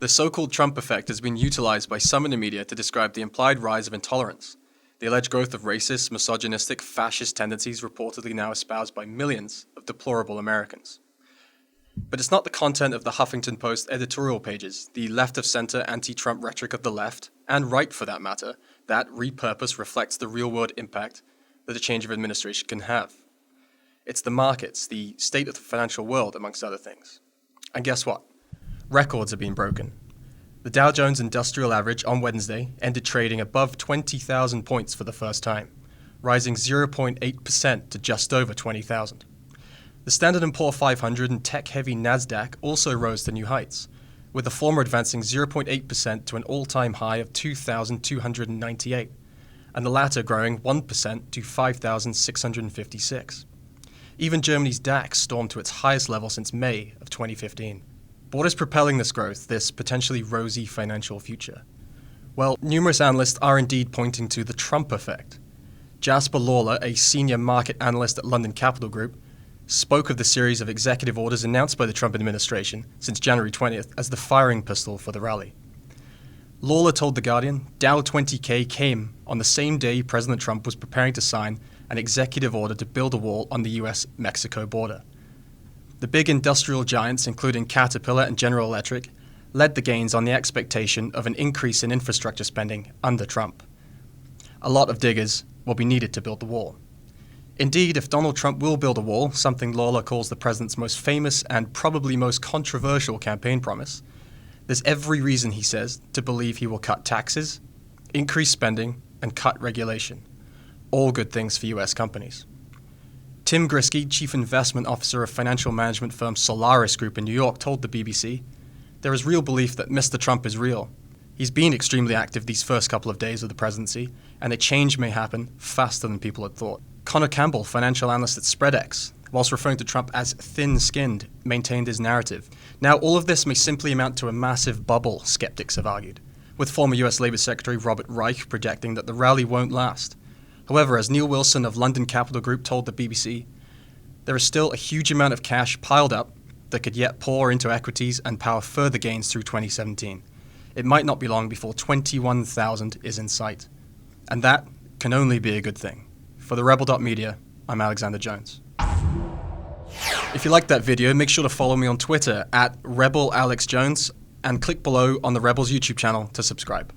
The so-called Trump effect has been utilized by some in the media to describe the implied rise of intolerance, the alleged growth of racist, misogynistic, fascist tendencies reportedly now espoused by millions of deplorable Americans. But it's not the content of the Huffington Post editorial pages, the left-of-center anti-Trump rhetoric of the left, and right for that matter, that repurpose reflects the real-world impact that a change of administration can have. It's the markets, the state of the financial world, amongst other things. And guess what? Records are being broken. The Dow Jones Industrial Average on Wednesday ended trading above 20,000 points for the first time, rising 0.8% to just over 20,000. The Standard & Poor's 500 and tech-heavy NASDAQ also rose to new heights, with the former advancing 0.8% to an all-time high of 2,298, and the latter growing 1% to 5,656. Even Germany's DAX stormed to its highest level since May of 2015. But what is propelling this growth, this potentially rosy financial future? Well, numerous analysts are indeed pointing to the Trump effect. Jasper Lawler, a senior market analyst at London Capital Group, spoke of the series of executive orders announced by the Trump administration since January 20th as the firing pistol for the rally. Lawler told The Guardian, Dow 20K came on the same day President Trump was preparing to sign an executive order to build a wall on the US-Mexico border. The big industrial giants, including Caterpillar and General Electric, led the gains on the expectation of an increase in infrastructure spending under Trump. A lot of diggers will be needed to build the wall. Indeed, if Donald Trump will build a wall, something Lawler calls the president's most famous and probably most controversial campaign promise, there's every reason, he says, to believe he will cut taxes, increase spending, and cut regulation. All good things for US companies. Tim Grisky, chief investment officer of financial management firm Solaris Group in New York, told the BBC, there is real belief that Mr. Trump is real. He's been extremely active these first couple of days of the presidency, and a change may happen faster than people had thought. Connor Campbell, financial analyst at SpreadX, whilst referring to Trump as thin-skinned, maintained his narrative. Now, all of this may simply amount to a massive bubble, skeptics have argued, with former US Labor Secretary Robert Reich projecting that the rally won't last. However, as Neil Wilson of London Capital Group told the BBC, there is still a huge amount of cash piled up that could yet pour into equities and power further gains through 2017. It might not be long before 21,000 is in sight. And that can only be a good thing. For the Rebel.media, I'm Alexander Jones. If you liked that video, make sure to follow me on Twitter at RebelAlexJones and click below on the Rebel's YouTube channel to subscribe.